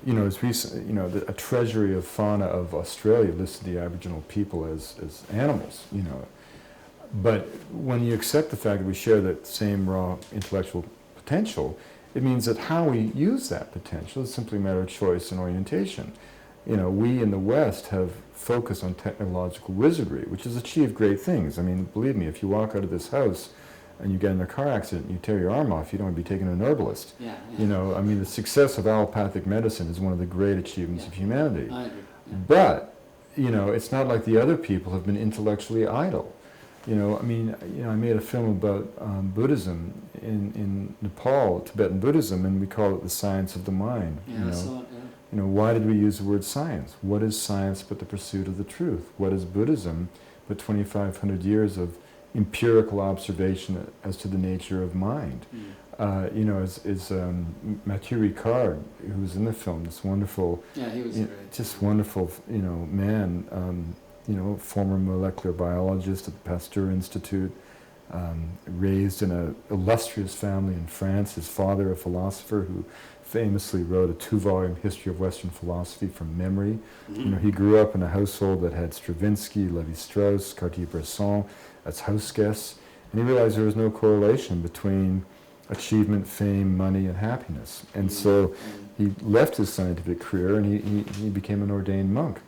as recent, a treasury of fauna of Australia listed the Aboriginal people as animals, But when you accept the fact that we share that same raw intellectual potential, it means that how we use that potential is simply a matter of choice and orientation. We in the West have focused on technological wizardry, which has achieved great things. I mean, believe me, if you walk out of this house and you get in a car accident and you tear your arm off, you don't want to be taken to an herbalist. Yeah. The success of allopathic medicine is one of the great achievements of humanity. I agree. Yeah. But, it's not like the other people have been intellectually idle. I made a film about Buddhism in Nepal, Tibetan Buddhism, and we call it the science of the mind. Yeah, I saw it, yeah. Why did we use the word science? What is science but the pursuit of the truth? What is Buddhism but 2,500 years of empirical observation as to the nature of mind? Mathieu Ricard, who was in the film, this wonderful, he was great. Just wonderful, man, former molecular biologist at the Pasteur Institute, raised in an illustrious family in France. His father, a philosopher who famously wrote a 2-volume history of Western philosophy from memory. Mm-hmm. He grew up in a household that had Stravinsky, Lévi-Strauss, Cartier-Bresson as house guests, and he realized there was no correlation between achievement, fame, money, and happiness. And so he left his scientific career and he became an ordained monk.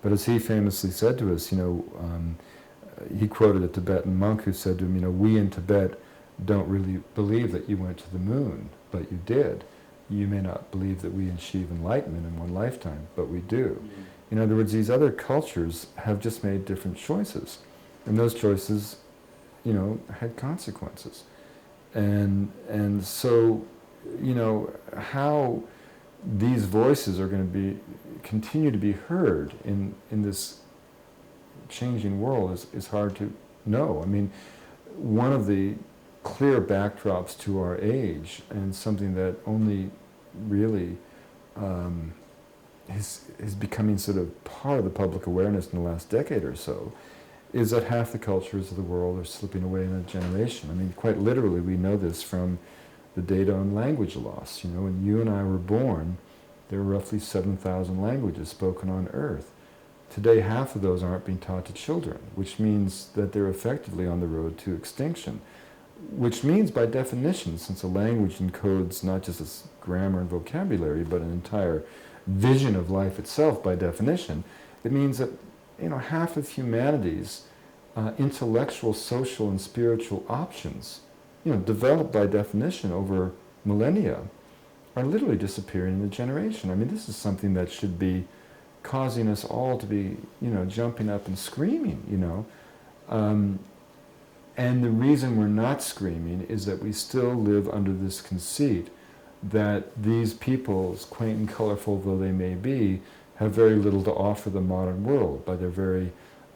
But as he famously said to us, he quoted a Tibetan monk who said to him, we in Tibet don't really believe that you went to the moon, but you did. You may not believe that we achieve enlightenment in one lifetime, but we do. In other words, these other cultures have just made different choices. And those choices, had consequences. And so, how these voices are going to continue to be heard in this changing world is hard to know. I mean, one of the clear backdrops to our age, and something that only really is becoming sort of part of the public awareness in the last decade or so, is that half the cultures of the world are slipping away in a generation. I mean, quite literally, we know this from the data on language loss. When you and I were born, there were roughly 7,000 languages spoken on Earth. Today, half of those aren't being taught to children, which means that they're effectively on the road to extinction. Which means, by definition, since a language encodes not just its grammar and vocabulary, but an entire vision of life itself, by definition, it means that half of humanity's intellectual, social, and spiritual options, developed by definition over millennia, are literally disappearing in a generation. I mean, this is something that should be causing us all to be, jumping up and screaming, And the reason we're not screaming is that we still live under this conceit that these peoples, quaint and colorful though they may be, have very little to offer the modern world. By their very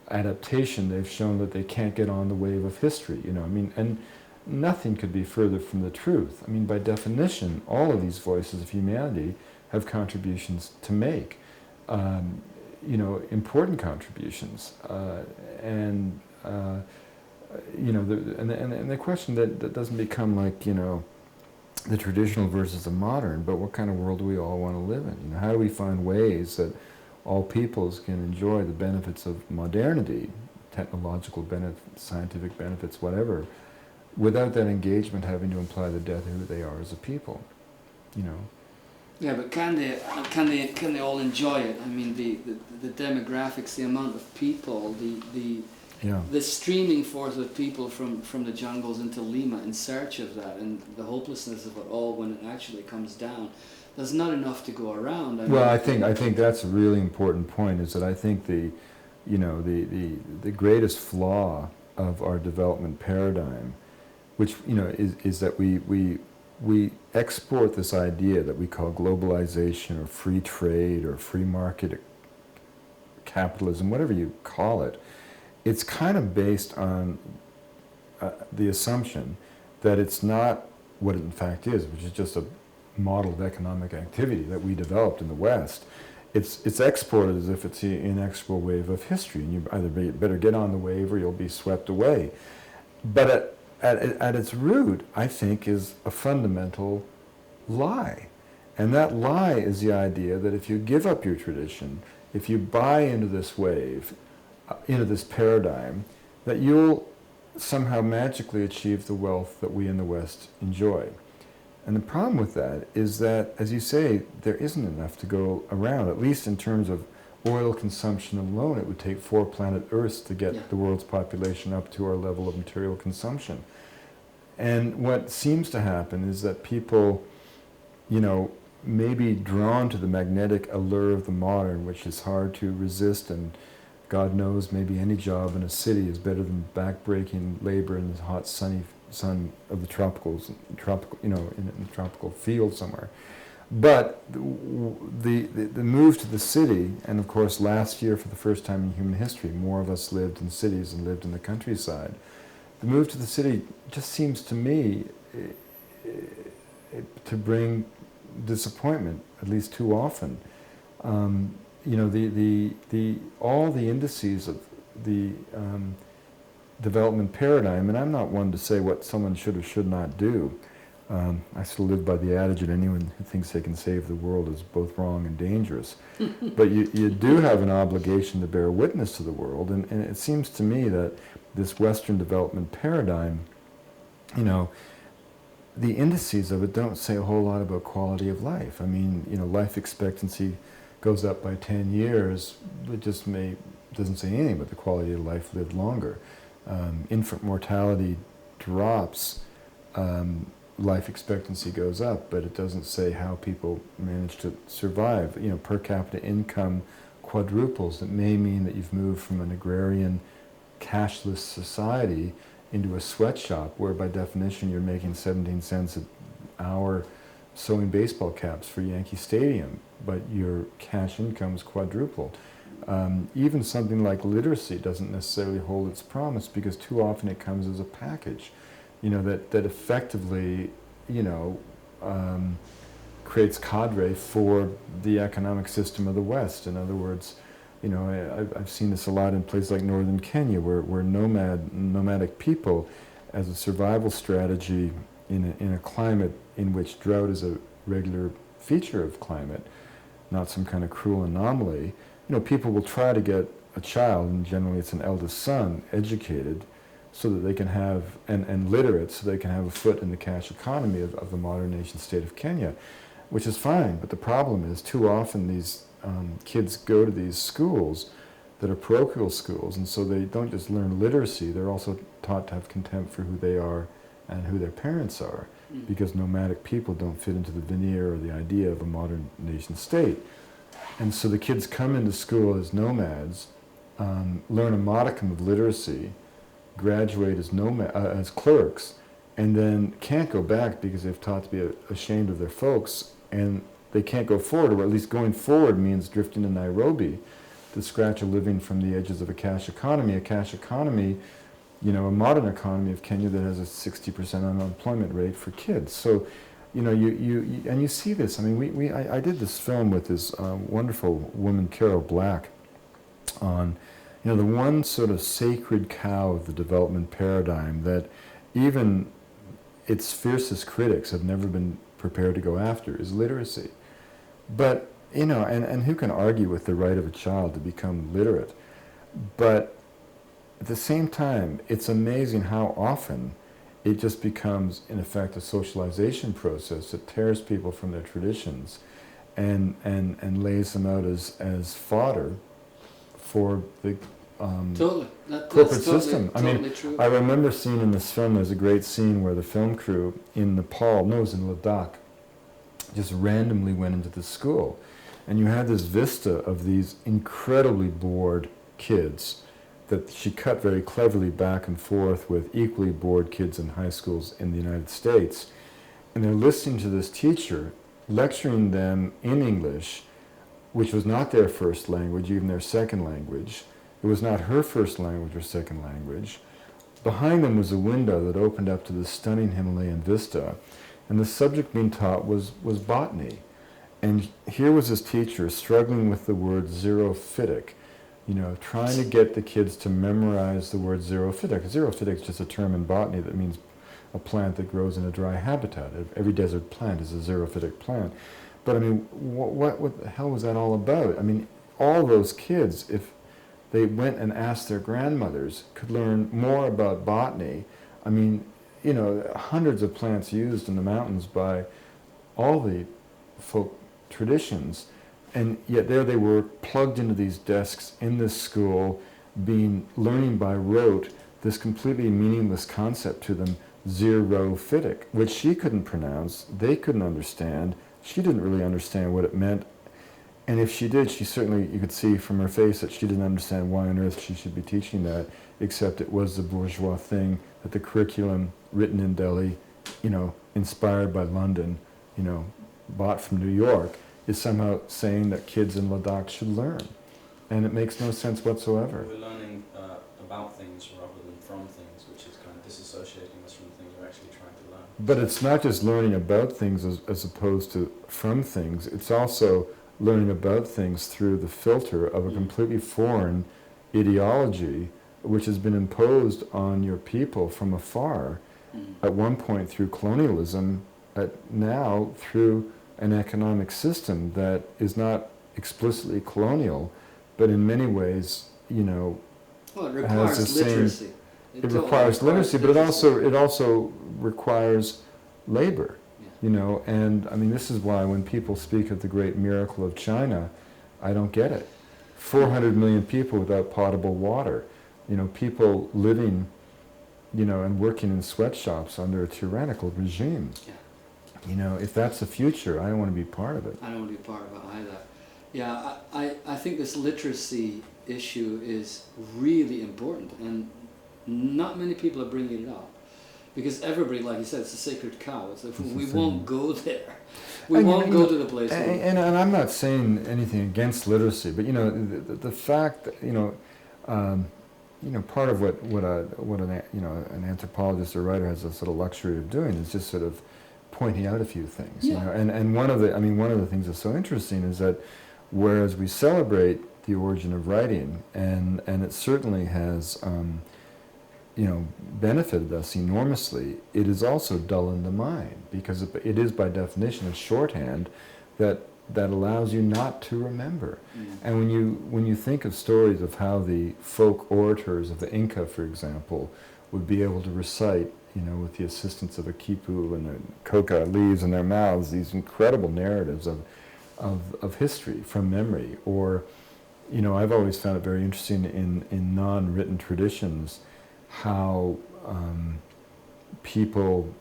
adaptation, they've shown that they can't get on the wave of history, and nothing could be further from the truth. I mean, by definition, all of these voices of humanity have contributions to make, important contributions, and the question that doesn't become like, the traditional versus the modern, but what kind of world do we all want to live in? How do we find ways that all peoples can enjoy the benefits of modernity, technological benefits, scientific benefits, whatever, without that engagement having to imply the death of who they are as a people, Yeah, but can they all enjoy it? I mean, the demographics, the amount of people, the streaming forth of people from the jungles into Lima in search of that, and the hopelessness of it all when it actually comes down. There's not enough to go around. I think that's a really important point. Is that I think the greatest flaw of our development paradigm, which is that we export this idea that we call globalization or free trade or free market capitalism, whatever you call it. It's kind of based on the assumption that it's not what it in fact is, which is just a model of economic activity that we developed in the West. It's exported as if it's the inexorable wave of history, and you either better get on the wave or you'll be swept away. But at its root, I think, is a fundamental lie. And that lie is the idea that if you give up your tradition, if you buy into this wave, into this paradigm, that you'll somehow magically achieve the wealth that we in the West enjoy. And the problem with that is that, as you say, there isn't enough to go around, at least in terms of oil consumption alone. It would take 4 planet Earths to get the world's population up to our level of material consumption. And what seems to happen is that people, may be drawn to the magnetic allure of the modern, which is hard to resist, and God knows maybe any job in a city is better than back-breaking labor in the hot, sunny sun of the tropicals, in a tropical field somewhere. But the move to the city, and of course last year for the first time in human history, more of us lived in cities and lived in the countryside. The move to the city just seems to me to bring disappointment, at least too often. All the indices of the development paradigm, and I'm not one to say what someone should or should not do. I still live by the adage that anyone who thinks they can save the world is both wrong and dangerous. But you do have an obligation to bear witness to the world, and it seems to me that this Western development paradigm, the indices of it don't say a whole lot about quality of life. I mean, life expectancy goes up by 10 years, it just doesn't say anything about the quality of life lived longer. Infant mortality drops, life expectancy goes up, but it doesn't say how people manage to survive. Per capita income quadruples. It may mean that you've moved from an agrarian, cashless society into a sweatshop where by definition you're making 17 cents an hour sewing baseball caps for Yankee Stadium, but your cash income's quadrupled. Even something like literacy doesn't necessarily hold its promise because too often it comes as a package, that effectively, creates cadre for the economic system of the West. In other words, I've seen this a lot in places like northern Kenya where nomadic people, as a survival strategy in a climate in which drought is a regular feature of climate, not some kind of cruel anomaly, people will try to get a child, and generally it's an eldest son, educated so that they can have, and literate, so they can have a foot in the cash economy of the modern nation state of Kenya, which is fine. But the problem is too often these kids go to these schools that are parochial schools, and so they don't just learn literacy, they're also taught to have contempt for who they are and who their parents are, because nomadic people don't fit into the veneer or the idea of a modern nation state. And so the kids come into school as nomads, learn a modicum of literacy, graduate as clerks, and then can't go back because they've taught to be ashamed of their folks, and they can't go forward, or at least going forward means drifting to Nairobi to scratch a living from the edges of a cash economy. A cash economy, a modern economy of Kenya that has a 60% unemployment rate for kids. So, you see this. I mean, I did this film with this wonderful woman, Carol Black, on, the one sort of sacred cow of the development paradigm that even its fiercest critics have never been prepared to go after is literacy. But, and who can argue with the right of a child to become literate? But at the same time, it's amazing how often it just becomes, in effect, a socialization process that tears people from their traditions and lays them out as fodder for the corporate system. Totally true. I remember seeing in this film, there's a great scene where the film crew in Nepal, no, it was in Ladakh, just randomly went into the school. And you had this vista of these incredibly bored kids that she cut very cleverly back and forth with equally bored kids in high schools in the United States. And they're listening to this teacher lecturing them in English, which was not their first language, even their second language. It was not her first language or second language. Behind them was a window that opened up to this stunning Himalayan vista, and the subject being taught was botany. And here was this teacher struggling with the word xerophytic, trying to get the kids to memorize the word xerophytic. Xerophytic is just a term in botany that means a plant that grows in a dry habitat. Every desert plant is a xerophytic plant. But I mean, what the hell was that all about? I mean, all those kids, if they went and asked their grandmothers, could learn more about botany. I mean, you know, hundreds of plants used in the mountains by all the folk traditions, and yet there they were plugged into these desks in this school, learning by rote this completely meaningless concept to them, xerophytic, which she couldn't pronounce, they couldn't understand, she didn't really understand what it meant, and if she did, she certainly, you could see from her face that she didn't understand why on earth she should be teaching that, except it was the bourgeois thing, that the curriculum written in Delhi, you know, inspired by London, you know, bought from New York, is somehow saying that kids in Ladakh should learn. And it makes no sense whatsoever. We're learning about things rather than from things, which is kind of disassociating us from the things we're actually trying to learn. But it's not just learning about things as opposed to from things, it's also learning about things through the filter of a completely foreign ideology which has been imposed on your people from afar, at one point through colonialism, now through an economic system that is not explicitly colonial, but in many ways, you know, well, it has the requires same. literacy. It requires literacy, but it also requires labor. Yeah. You know, and I mean, this is why when people speak of the great miracle of China, I don't get it. 400 million people without potable water. You know, people living, you know, and working in sweatshops under a tyrannical regime. Yeah. You know, if that's the future, I don't want to be part of it. I don't want to be part of it either. Yeah, I think this literacy issue is really important, and not many people are bringing it up. Because everybody, like you said, it's a sacred cow. It's like, we won't go there. We won't go to the place. And I'm not saying anything against literacy, but you know, the fact that, you know, part of what an anthropologist or writer has the sort of luxury of doing is just sort of pointing out a few things. Yeah. You know, and one of the things that's so interesting is that whereas we celebrate the origin of writing, and it certainly has you know, benefited us enormously, it is also dulling the mind, because it is by definition a shorthand that allows you not to remember. And when you think of stories of how the folk orators of the Inca, for example, would be able to recite, you know, with the assistance of a quipu and the coca leaves in their mouths, these incredible narratives of history from memory, or, you know, I've always found it very interesting in non-written traditions how people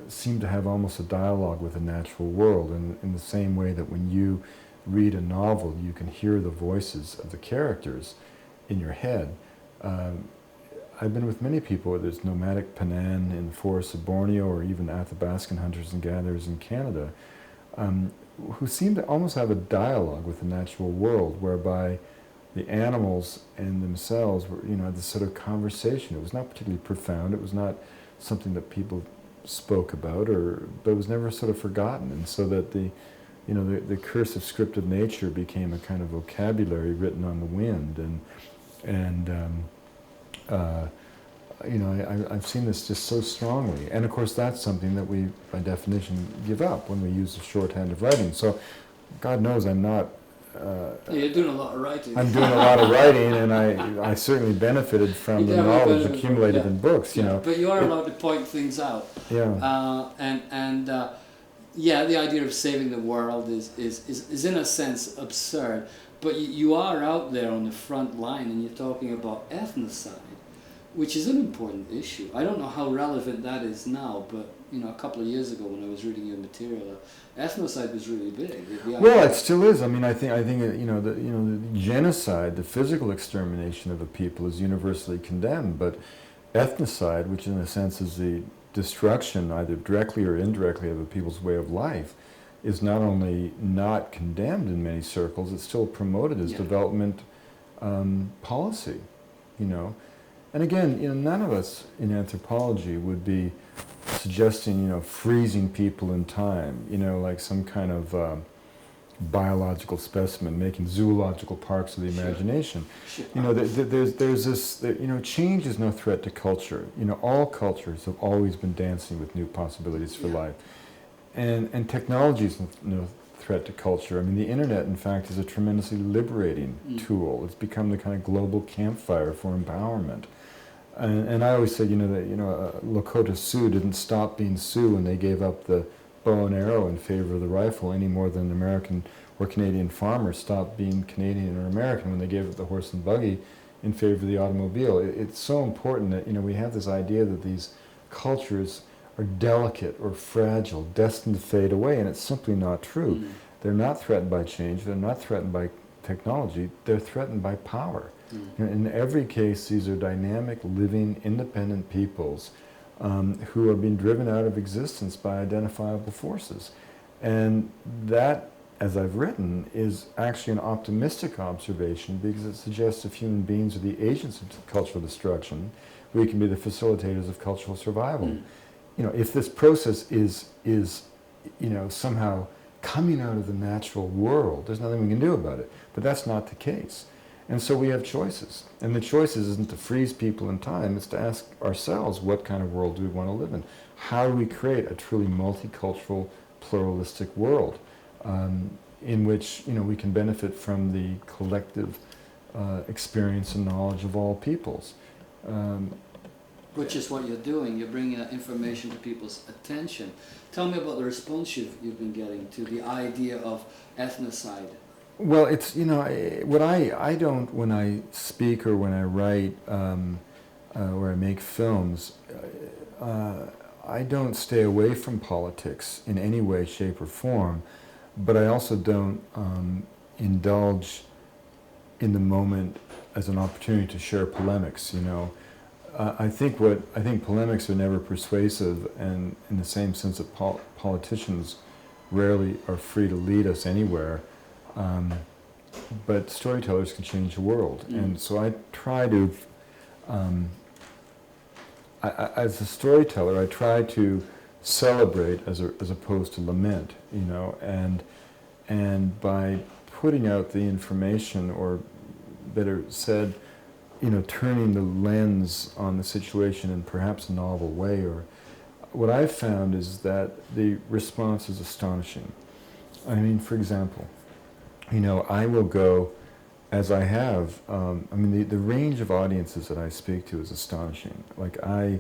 seem to have almost a dialogue with the natural world, in the same way that when you read a novel, you can hear the voices of the characters in your head. I've been with many people, whether it's nomadic Panan in the forests of Borneo or even Athabascan hunters and gatherers in Canada, who seem to almost have a dialogue with the natural world, whereby the animals and themselves were, you know, this sort of conversation. It was not particularly profound. It was not something that people spoke about, but it was never sort of forgotten. And so that the curse of scripted nature became a kind of vocabulary written on the wind. You know, I've seen this just so strongly. And of course, that's something that we, by definition, give up when we use the shorthand of writing. So, God knows I'm not. You're doing a lot of writing. I'm doing a lot of writing, and I certainly benefited from the knowledge accumulated in books. You know, but you are allowed to point things out. Yeah. Yeah, the idea of saving the world is in a sense absurd. But you are out there on the front line, and you're talking about ethnocide, which is an important issue. I don't know how relevant that is now, but you know, a couple of years ago when I was reading your material, ethnocide was really big. Well, it still is. I mean, I think the genocide, the physical extermination of a people, is universally condemned. But ethnocide, which in a sense is the destruction, either directly or indirectly, of a people's way of life, is not only not condemned in many circles; it's still promoted as development policy. You know. And again, you know, none of us in anthropology would be suggesting, you know, freezing people in time, you know, like some kind of biological specimen, making zoological parks of the imagination. Sure. You know, there's this, you know, change is no threat to culture. You know, all cultures have always been dancing with new possibilities for life. And technology is no threat to culture. I mean, the internet, in fact, is a tremendously liberating tool. It's become the kind of global campfire for empowerment. And I always say, that Lakota Sioux didn't stop being Sioux when they gave up the bow and arrow in favor of the rifle any more than American or Canadian farmers stopped being Canadian or American when they gave up the horse and buggy in favor of the automobile. It's so important that we have this idea that these cultures are delicate or fragile, destined to fade away, and it's simply not true. They're not threatened by change. They're not threatened by technology. They're threatened by power. In every case, these are dynamic, living, independent peoples who are being driven out of existence by identifiable forces. And that, as I've written, is actually an optimistic observation because it suggests if human beings are the agents of cultural destruction, we can be the facilitators of cultural survival. If this process is somehow coming out of the natural world, there's nothing we can do about it. But that's not the case. And so we have choices. And the choices isn't to freeze people in time, it's to ask ourselves what kind of world do we want to live in? How do we create a truly multicultural, pluralistic world in which we can benefit from the collective experience and knowledge of all peoples? Which is what you're doing. You're bringing that information to people's attention. Tell me about the response you've been getting to the idea of ethnocide. Well, it's, what I don't, when I speak or when I write or I make films, I don't stay away from politics in any way, shape, or form, but I also don't indulge in the moment as an opportunity to share polemics, I think polemics are never persuasive, and in the same sense that politicians rarely are free to lead us anywhere. But storytellers can change the world, and so I try to, as a storyteller, I try to celebrate as opposed to lament, and by putting out the information, or better said, turning the lens on the situation in perhaps a novel way, or what I've found is that the response is astonishing. I mean, for example, I will go, as I have, the range of audiences that I speak to is astonishing. Like I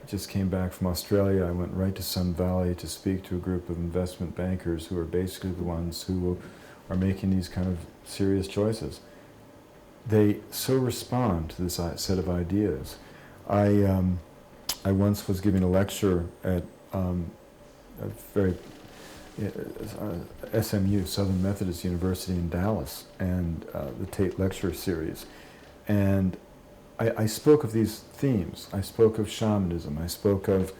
just came back from Australia. I went right to Sun Valley to speak to a group of investment bankers who are basically the ones who are making these kind of serious choices. They so respond to this set of ideas. I once was giving a lecture at a very SMU, Southern Methodist University in Dallas, and the Tate Lecture Series. And I spoke of these themes. I spoke of shamanism. I spoke of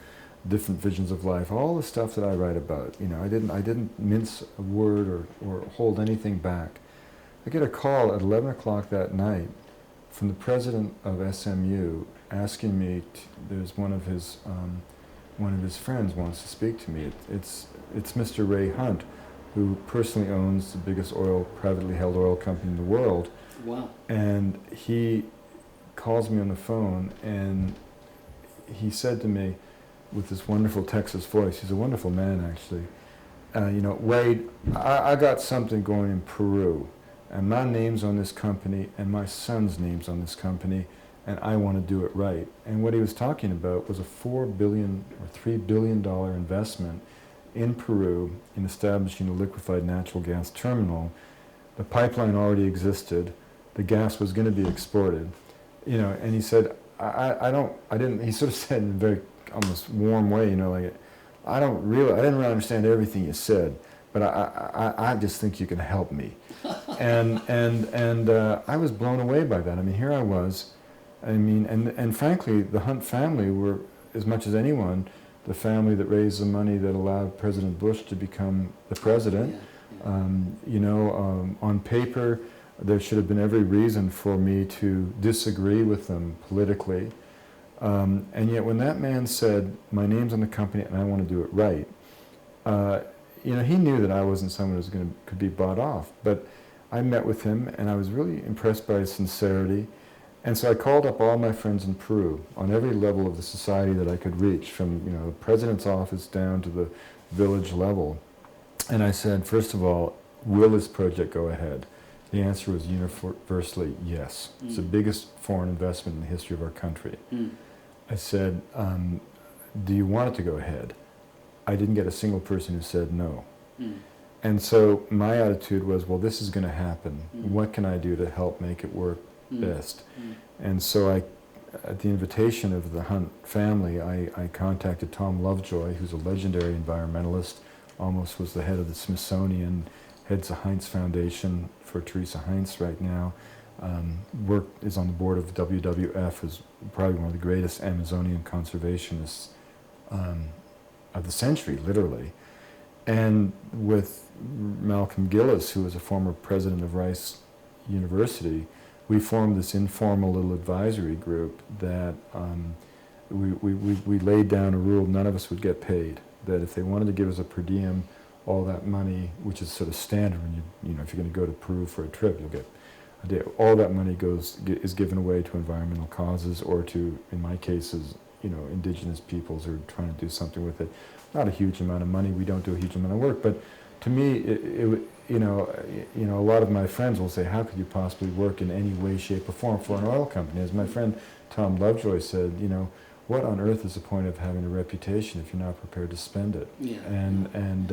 different visions of life, all the stuff that I write about. I didn't mince a word or hold anything back. I get a call at 11 o'clock that night from the president of SMU asking me, there's one of his friends wants to speak to me. It's Mr. Ray Hunt, who personally owns the biggest privately held oil company in the world. Wow. And he calls me on the phone, and he said to me with this wonderful Texas voice, he's a wonderful man actually, Wade, I got something going in Peru, and my name's on this company, and my son's name's on this company, and I want to do it right. And what he was talking about was a $4 billion or $3 billion investment in Peru in establishing a liquefied natural gas terminal. The pipeline already existed. The gas was going to be exported. And he said, he sort of said in a very almost warm way, I didn't really understand everything you said, but I just think you can help me. and I was blown away by that. I mean, here I was. And frankly, the Hunt family were, as much as anyone, the family that raised the money that allowed President Bush to become the president. On paper, there should have been every reason for me to disagree with them politically. And yet when that man said, my name's on the company and I want to do it right, he knew that I wasn't someone who could be bought off. But I met with him, and I was really impressed by his sincerity. And so I called up all my friends in Peru on every level of the society that I could reach, from the president's office down to the village level. And I said, first of all, will this project go ahead? The answer was universally yes. It's the biggest foreign investment in the history of our country. I said, do you want it to go ahead? I didn't get a single person who said no. And so my attitude was, well, this is going to happen. What can I do to help make it work best? And so at the invitation of the Hunt family, I contacted Tom Lovejoy, who's a legendary environmentalist, almost was the head of the Smithsonian, heads the Heinz Foundation for Teresa Heinz right now, is on the board of WWF, is probably one of the greatest Amazonian conservationists of the century, literally. And with Malcolm Gillis, who was a former president of Rice University, we formed this informal little advisory group that we laid down a rule none of us would get paid, that if they wanted to give us a per diem, all that money, which is sort of standard when if you're going to go to Peru for a trip, you'll get a day. All that money is given away to environmental causes or to, in my cases, indigenous peoples who are trying to do something with it. Not a huge amount of money. We don't do a huge amount of work, but to me, a lot of my friends will say, "How could you possibly work in any way, shape, or form for an oil company?" As my friend Tom Lovejoy said, what on earth is the point of having a reputation if you're not prepared to spend it? Yeah. And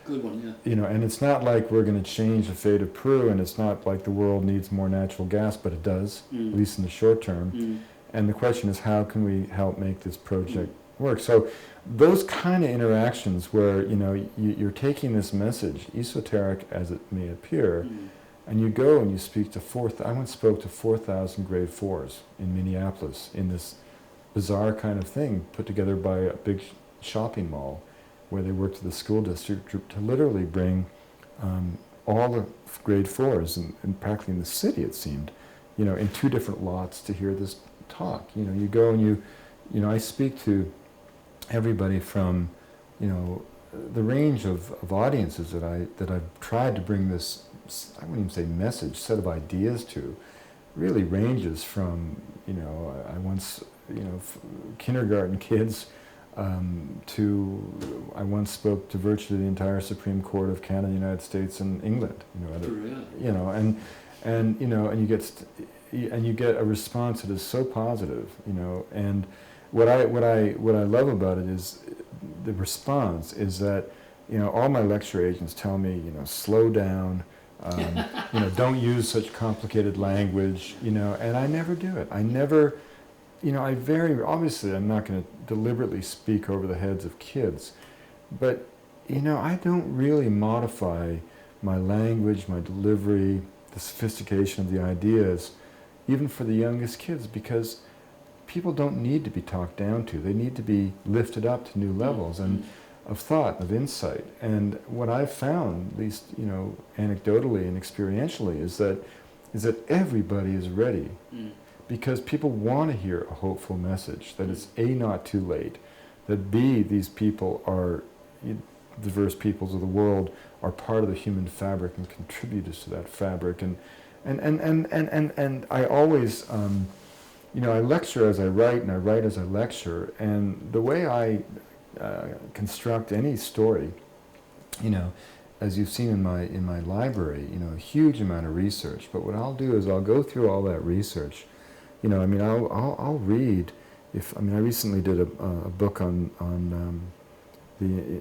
good one, yeah. And it's not like we're going to change the fate of Peru, and it's not like the world needs more natural gas, but it does, at least in the short term. And the question is, how can we help make this project work? So those kind of interactions where, you're taking this message, esoteric as it may appear, and you go and you speak to I once spoke to 4,000 grade 4s in Minneapolis in this bizarre kind of thing put together by a big shopping mall where they worked at the school district to literally bring all the grade 4s and practically in the city, it seemed, in 2 different lots to hear this talk. You go and I speak to everybody from, the range of audiences that I've tried to bring this, I wouldn't even say message, set of ideas to, really ranges from, I once, kindergarten kids to, I once spoke to virtually the entire Supreme Court of Canada, United States, and England. And you get a response that is so positive, and what I love about it is the response is that, all my lecture agents tell me, slow down, don't use such complicated language, and I never do it. I never, obviously I'm not going to deliberately speak over the heads of kids, but, I don't really modify my language, my delivery, the sophistication of the ideas, even for the youngest kids, because people don't need to be talked down to. They need to be lifted up to new levels and of thought, of insight. And what I've found, at least anecdotally and experientially, is that everybody is ready, because people want to hear a hopeful message. That it's A, not too late. That B, these people are diverse peoples of the world, are part of the human fabric and contributors to that fabric. And I always. I lecture as I write, and I write as I lecture, and the way I construct any story, as you've seen in my library, a huge amount of research. But what I'll do is I'll go through all that research. I'll read. I recently did a book on the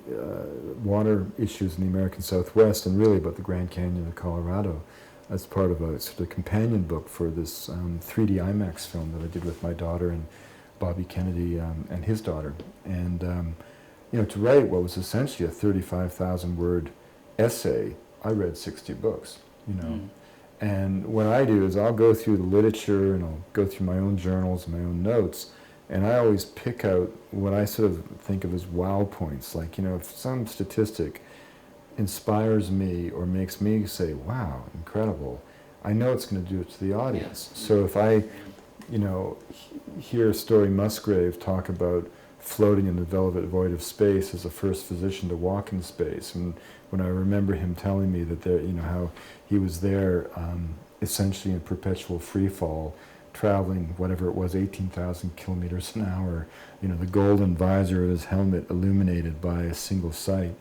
water issues in the American Southwest, and really about the Grand Canyon of Colorado, as part of a sort of companion book for this 3D IMAX film that I did with my daughter and Bobby Kennedy and his daughter. And, to write what was essentially a 35,000 word essay, I read 60 books, And what I do is I'll go through the literature and I'll go through my own journals and my own notes, and I always pick out what I sort of think of as wow points. Like, if some statistic inspires me or makes me say, wow, incredible, I know it's going to do it to the audience. So if I, hear Story Musgrave talk about floating in the velvet void of space as the first physician to walk in space, and when I remember him telling me that there, how he was there essentially in perpetual free fall, traveling whatever it was, 18,000 kilometers an hour, the golden visor of his helmet illuminated by a single sight,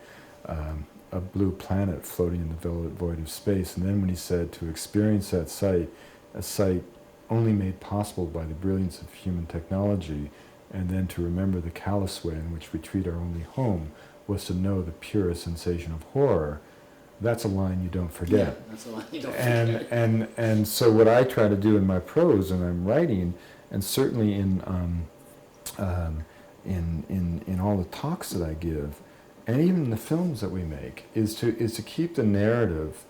a blue planet floating in the void of space. And then when he said to experience that sight, a sight only made possible by the brilliance of human technology, and then to remember the callous way in which we treat our only home was to know the purest sensation of horror. That's a line you don't forget. Yeah, that's a line you don't forget. And so what I try to do in my prose and I'm writing, and certainly in all the talks that I give, and even in the films that we make, is to keep the narrative,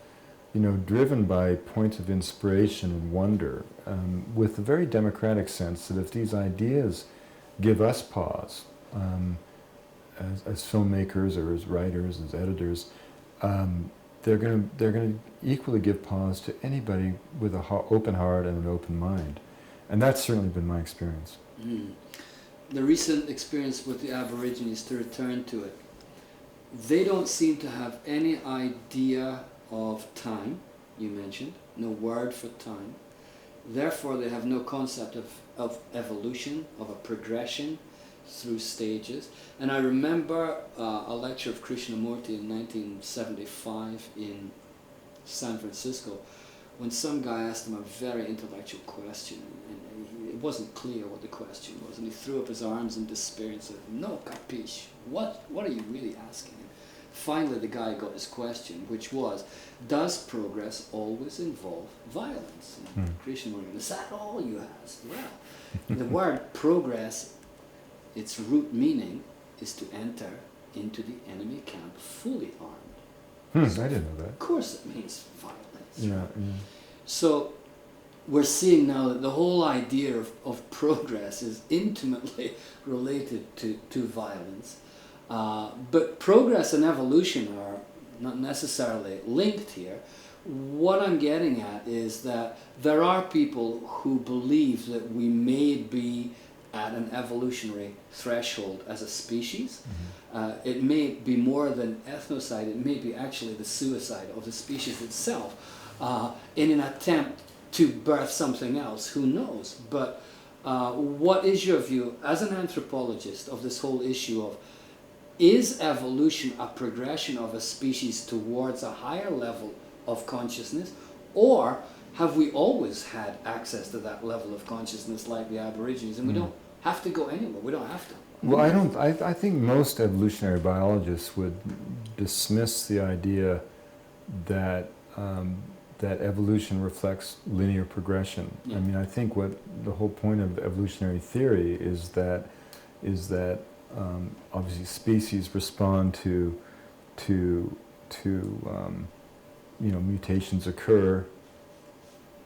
driven by points of inspiration and wonder, with the very democratic sense that if these ideas give us pause, as filmmakers or as writers, as editors, they're going to equally give pause to anybody with an open heart and an open mind, and that's certainly been my experience. Mm. The recent experience with the Aborigines, to return to it, they don't seem to have any idea of time. You mentioned no word for time. Therefore, they have no concept of evolution, of a progression through stages. And I remember a lecture of Krishnamurti in 1975 in San Francisco, when some guy asked him a very intellectual question, and it wasn't clear what the question was, and he threw up his arms in despair and said, "No capiche, what are you really asking?" And finally the guy got his question, which was, does progress always involve violence? And Krishnamurti, is that all you asked? Well, the word progress, its root meaning is to enter into the enemy camp fully armed. I didn't know that. Of course it means violence. Yeah. So we're seeing now that the whole idea of progress is intimately related to violence. But progress and evolution are not necessarily linked here. What I'm getting at is that there are people who believe that we may be at an evolutionary threshold as a species. It may be more than ethnocide, it may be actually the suicide of the species itself in an attempt to birth something else, who knows. But what is your view as an anthropologist of this whole issue of, is evolution a progression of a species towards a higher level of consciousness, or have we always had access to that level of consciousness like the Aborigines, and we don't have to go anywhere? We don't have to. Well, I think most evolutionary biologists would dismiss the idea that that evolution reflects linear progression. Yeah. I mean, I think what the whole point of evolutionary theory is that obviously species respond to mutations occur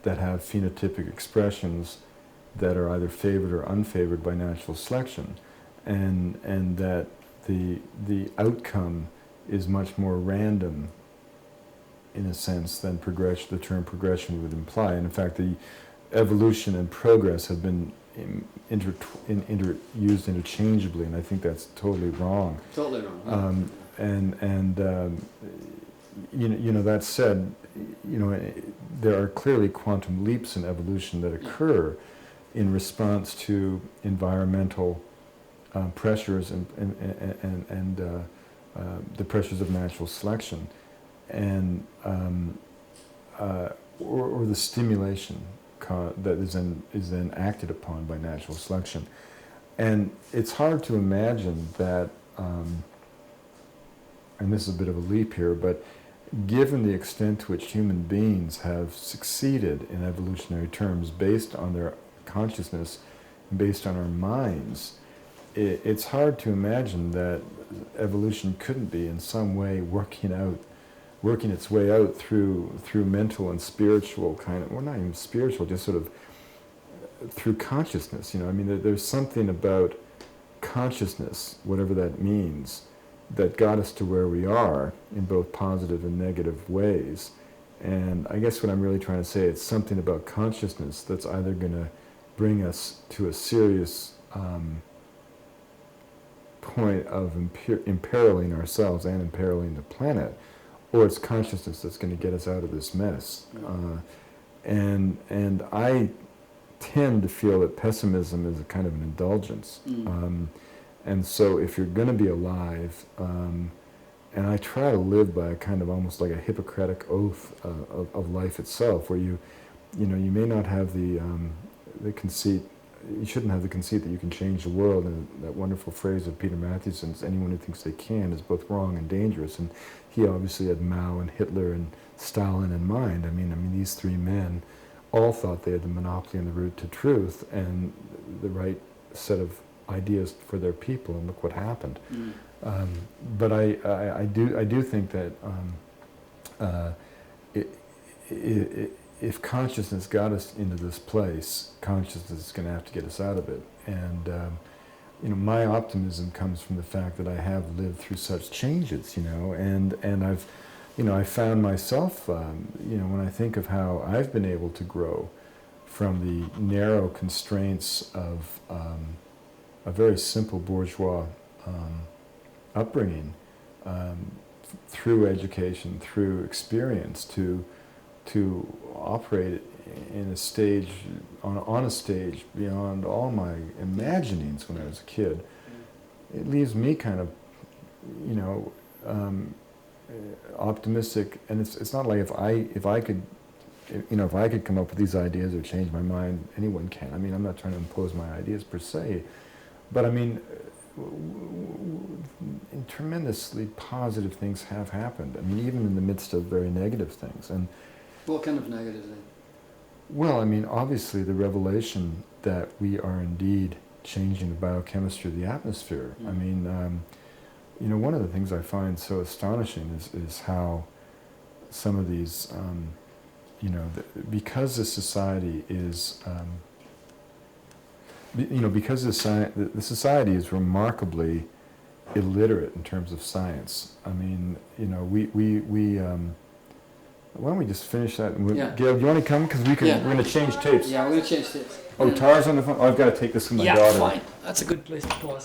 that have phenotypic expressions that are either favored or unfavored by natural selection, and that the outcome is much more random in a sense than progression, the term progression would imply. And in fact, the evolution and progress have been used interchangeably, and I think that's totally wrong. Totally wrong. That said, there are clearly quantum leaps in evolution that occur in response to environmental pressures and the pressures of natural selection, and or the stimulation that is then acted upon by natural selection. And it's hard to imagine that, and this is a bit of a leap here, but given the extent to which human beings have succeeded in evolutionary terms based on their consciousness, based on our minds, it's hard to imagine that evolution couldn't be in some way working its way out through mental and spiritual kind of, well, not even spiritual, just sort of through consciousness. I mean, there's something about consciousness, whatever that means, that got us to where we are in both positive and negative ways. And I guess what I'm really trying to say, it's something about consciousness that's either going to bring us to a serious point of imperiling ourselves and imperiling the planet, or it's consciousness that's going to get us out of this mess. And I tend to feel that pessimism is a kind of an indulgence. And so if you're going to be alive, and I try to live by a kind of almost like a Hippocratic oath of life itself, where you may not have the conceit. You shouldn't have the conceit that you can change the world, and that wonderful phrase of Peter Matthewson's, anyone who thinks they can is both wrong and dangerous. And he obviously had Mao and Hitler and Stalin in mind. I mean, these three men all thought they had the monopoly on the route to truth and the right set of ideas for their people, and look what happened. But I do think that if consciousness got us into this place, consciousness is going to have to get us out of it. And my optimism comes from the fact that I have lived through such changes, and I've, I found myself, when I think of how I've been able to grow from the narrow constraints of a very simple bourgeois upbringing, through education, through experience, to operate in a stage, on a stage beyond all my imaginings when I was a kid. It leaves me kind of, optimistic, and it's not like if I could come up with these ideas or change my mind, anyone can. I mean, I'm not trying to impose my ideas per se, but I mean, tremendously positive things have happened. I mean, even in the midst of very negative things. And what kind of negative then? Well, I mean, obviously the revelation that we are indeed changing the biochemistry of the atmosphere. I mean, one of the things I find so astonishing is how some of these, because the society is, because the society is remarkably illiterate in terms of science. I mean, why don't we just finish that? Yeah. Gail, do you want to come? Because we're going to change tapes. Yeah, we're going to change tapes. Oh, Tara's on the phone? Oh, I've got to take this with my daughter. Yeah, fine. That's a good place to pause.